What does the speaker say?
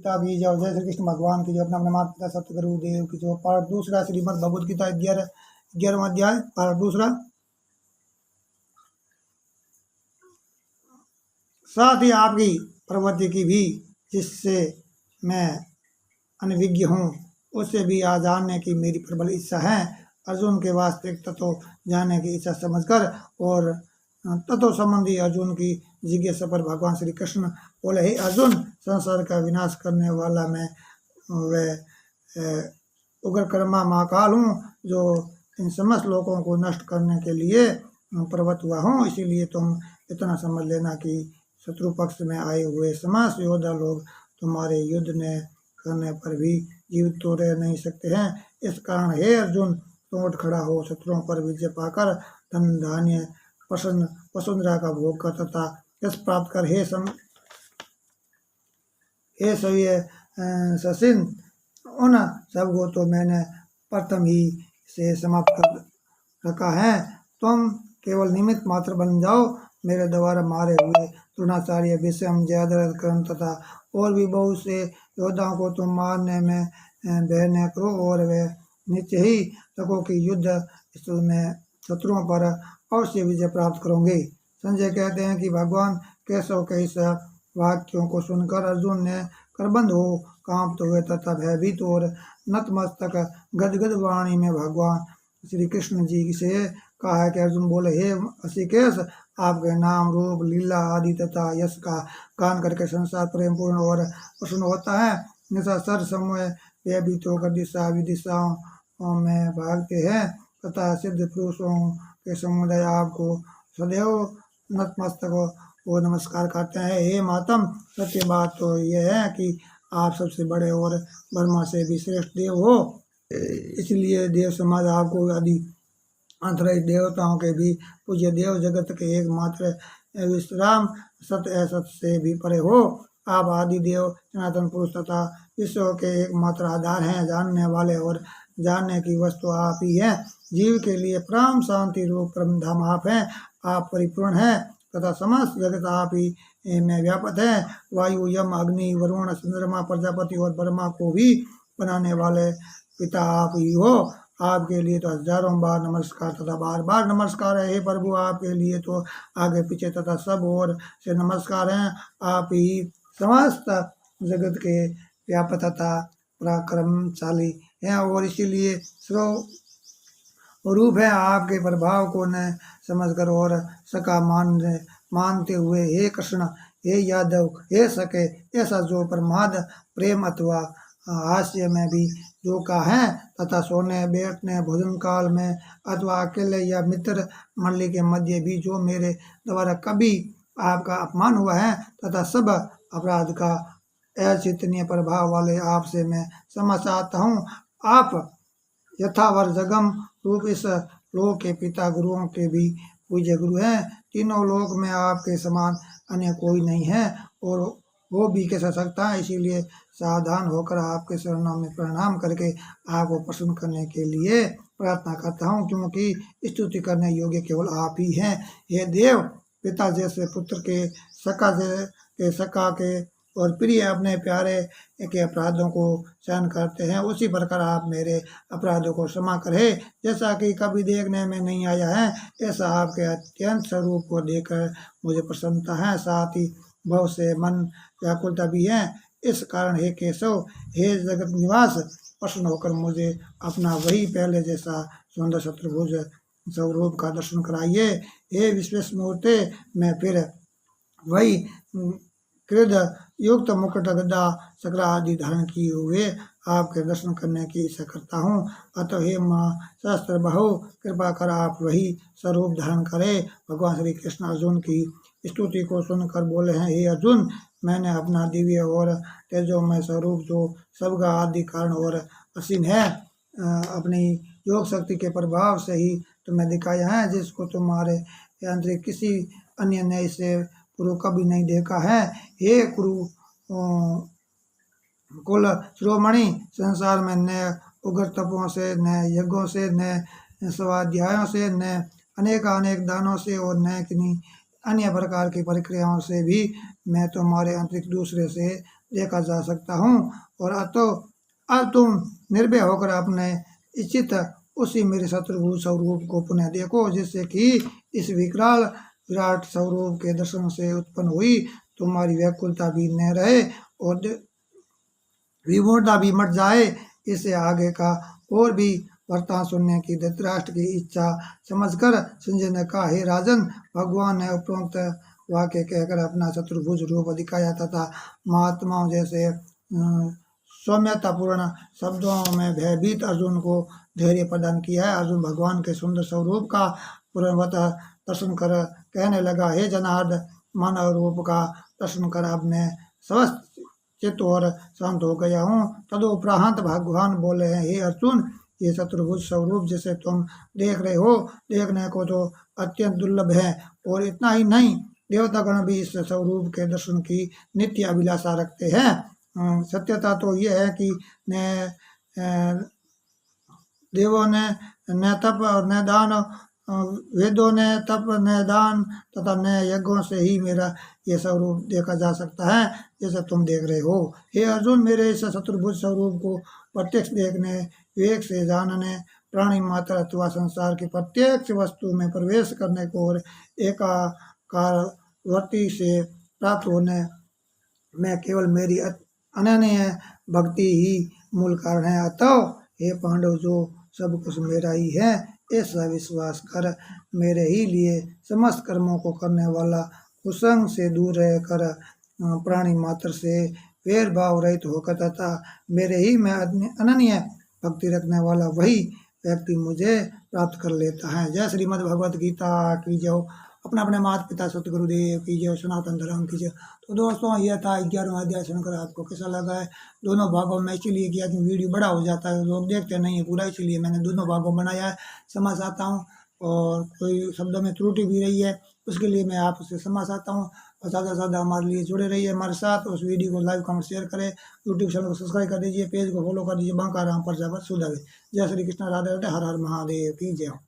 पिता की जो, जय श्री कृष्ण भगवान की जो, अपना अपने माता पिता सतगुरु देव की जो, पाठ दूसरा श्रीमद् भगवद गीता 11वां अध्याय पाठ दूसरा। साथ ही आपकी प्रवृत्ति की भी, जिससे मैं अनभिज्ञ हूँ, उससे भी आ जानने की मेरी प्रबल इच्छा है। अर्जुन के वास्तविक तत्व जानने की इच्छा समझकर और तत्व संबंधी अर्जुन की जिज्ञासा पर भगवान श्री कृष्ण बोले, हे अर्जुन, संसार का विनाश करने वाला मैं वह उग्र कर्मा महाकाल हूँ, जो इन समस्त लोगों को नष्ट करने के लिए प्रवृत्त हुआ हूँ। इसीलिए तुम इतना समझ लेना कि शत्रु पक्ष में आए हुए समस्त योद्धा लोग तुम्हारे युद्ध ने करने पर भी जीवित तो रह नहीं सकते हैं। इस कारण हे अर्जुन, तुम उठ खड़ा हो, शत्रुओं पर विजय पाकर धन धान्य वसुंधरा का भोग कर तथा यश प्राप्त कर। हे सव्य ससिन, उन सबको तो मैंने प्रथम ही से समाप्त कर रखा है। तुम केवल निमित्त मात्र बन जाओ। मेरे द्वारा मारे हुए द्रोणाचार्य, भीष्म, जयद्रथ, कर्ण तथा और भी बहुत से योद्धाओं को तुम मारने में बहने करो, और वे निश्चय ही तको कि युद्ध स्थल में शत्रुओं पर अवश्य विजय प्राप्त करोगे। संजय कहते हैं कि भगवान केशव के इस वाक्यों को सुनकर अर्जुन ने करबंद हो कांपते हुए तथा भयभीत और नतमस्तक गदगद वाणी में भगवान श्री कृष्ण जी से कहा है कि अर्जुन बोले, हे ऋषिकेश, आपके नाम, रूप, लीला आदि तथा यश का गान करके संसार प्रेम पूर्ण और प्रसन्न होता है। निशा सर समय भयभीत होकर दिशा विदिशाओं में भागते हैं तथा सिद्ध पुरुषों के समुदाय आपको सदैव नतमस्तक वो नमस्कार करते हैं। हे मातम, सत्य बात तो यह है कि आप सबसे बड़े और ब्रह्मा से भी श्रेष्ठ देव हो। इसलिए देव समाज आपको आदि अंतरिक्ष देवताओं के भी पूज्य देव, जगत के एकमात्र विश्राम, सत्य असत से भी परे हो। आप आदि देव, सनातन पुरुष तथा विश्व के एकमात्र आधार हैं। जानने वाले और जानने की वस्तु आप ही हैं। जीव के लिए परम शांति रूप परम धाम आप हैं। आप परिपूर्ण हैं तथा समस्त जगत आप ही में व्यापक है। वायु, यम, अग्नि, वरुण, चंद्रमा, प्रजापति और ब्रह्मा को भी बनाने वाले पिता आप ही हो। आपके लिए तो हजारों बार नमस्कार तथा बार बार नमस्कार है। हे प्रभु, आपके लिए तो आगे पीछे तथा सब ओर से नमस्कार हैं। आप ही समस्त जगत के व्यापक तथा पराक्रमशाली हैं और इसीलिए रूप है। आपके प्रभाव को न समझकर और सका मानते हुए, हे कृष्ण, हे यादव, हे सके, ऐसा जो प्रमाद प्रेम अथवा हास्य में भी जो का है तथा सोने बैठने भोजन काल में अथवा अकेले या मित्र मंडली के मध्य भी जो मेरे द्वारा कभी आपका अपमान हुआ है तथा सब अपराध का अचिंतनीय प्रभाव वाले आपसे मैं क्षमा चाहता हूँ। आप यथावर जगम रूप इस लोक के पिता, गुरुओं के भी पूज्य गुरु हैं। तीनों लोक में आपके समान अन्य कोई नहीं है और वो भी कैसा सकता है। इसीलिए सावधान होकर आपके शरणों में प्रणाम करके आपको प्रसन्न करने के लिए प्रार्थना करता हूँ, क्योंकि स्तुति करने योग्य केवल आप ही हैं। हे देव, पिता जैसे पुत्र के, सका के और प्रिय अपने प्यारे के अपराधों को सहन करते हैं, उसी प्रकार आप मेरे अपराधों को क्षमा करें, जैसा कि कभी देखने में नहीं आया है। ऐसा आपके अत्यंत स्वरूप को देखकर मुझे प्रसन्नता है, साथ ही बहुत से मन व्याकुलता भी है। इस कारण हे केशव, हे जगत निवास, प्रसन्न होकर मुझे अपना वही पहले जैसा सुंदर शत्रुभुज स्वरूप का दर्शन कराइए। हे विश्वेशमूर्ते, मैं फिर वही क्रोध युक्त मुकुट, गदा, सकरा आदि धारण किए हुए आपके दर्शन करने की इच्छा करता हूँ। अतः हे माँ सहस्त्र बहु, कृपा कर आप वही स्वरूप धारण करें। भगवान श्री कृष्ण अर्जुन की स्तुति को सुनकर बोले हैं, हे अर्जुन, मैंने अपना दिव्य और तेजोमय स्वरूप जो सबका आदि कारण और असीम है, अपनी योग शक्ति के प्रभाव से ही तुम्हें दिखाया है, जिसको तुम्हारे आंतरिक किसी अन्य न्याय से पूर्व कभी नहीं देखा है। हे कुरु कुल शिरोमणि, संसार में न उग्र तपों से, न यज्ञों से, न स्वाध्यायों से, न अनेक दानों से और न किन्हीं अन्य प्रकार की प्रक्रियाओं से भी मैं तुम्हारे अंतरिक्ष दूसरे से देखा जा सकता हूँ। और अब तुम निर्भय होकर अपने इच्छित उसी मेरे शत्रुभुज स्वरूप को पुनः देखो, जिससे कि इस विकराल विराट स्वरूप के दर्शन से उत्पन्न हुई तुम्हारी व्याकुलता भी न रहे और विमूढ़ता भी मट जाए। इससे आगे का और भी वृत्तांत सुनने की धृतराष्ट्र की इच्छा समझकर संजय ने कहा, हे राजन, भगवान ने उपरोक्त वाक्य कहकर अपना चतुर्भुज रूप दिखाया तथा महात्माओं जैसे सौम्यतापूर्ण शब्दों में भयभीत अर्जुन को धैर्य प्रदान किया है। अर्जुन भगवान के सुंदर स्वरूप का पूर्णवतः दर्शन कर कहने लगा, हे जनार्द, मानव रूप का दर्शन कर अब मैं स्वस्थ चित्त और शांत हो गया हूँ। तदुपरांत भगवान बोले हैं, हे अर्जुन, ये चतुर्भुज स्वरूप जिसे तुम देख रहे हो, देखने को तो अत्यंत दुर्लभ है, और इतना ही नहीं, देवतागण भी इस स्वरूप के दर्शन की नित्य अभिलाषा रखते हैं। सत्यता तो यह है कि न देवों ने न तप और न दान, वेदों ने तप न दान तथा न यज्ञों से ही मेरा ये स्वरूप देखा जा सकता है जैसा तुम देख रहे हो। हे अर्जुन, मेरे इस चतुर्भुज स्वरूप को प्रत्यक्ष देखने, विवेक से जानने, प्राणी मात्र अथवा संसार की प्रत्यक्ष वस्तु में प्रवेश करने को और एकाकारवर्ती से प्राप्त होने में केवल मेरी अनन्य भक्ति ही मूल कारण है। अतः हे पांडव, जो सब कुछ मेरा ही है, ऐसा विश्वास कर मेरे ही लिए समस्त कर्मों को करने वाला, कुसंग से दूर रहकर प्राणी मात्र से वैर भाव रहित होकर तथा मेरे ही में अनन्य भक्ति रखने वाला वही व्यक्ति मुझे प्राप्त कर लेता है। जय श्रीमद् भगवत गीता की जय। अपने अपने माता पिता सतगुरुदेव की जय, सनातन धर्म की जय। तो दोस्तों, यह था 11वां अध्याय सुनकर आपको कैसा लगा है। दोनों भागों में इसलिए किया कि वीडियो बड़ा हो जाता है, लोग देखते नहीं है पूरा, इसलिए मैंने दोनों भागों बनाया है। क्षमा चाहता हूँ, और कोई शब्दों में त्रुटि भी रही है उसके लिए मैं आपसे क्षमा चाहता हूँ। और ज़्यादा से ज़्यादा हमारे लिए जुड़े रहिए हमारे साथ। उस वीडियो को लाइक कमेंट शेयर करें, यूट्यूब चैनल को सब्सक्राइब कर दीजिए, पेज को फॉलो कर दीजिए। बांका राम पर जाकर सुधावे। जय श्री कृष्ण, राधे राधे, हर हर महादेव की जय।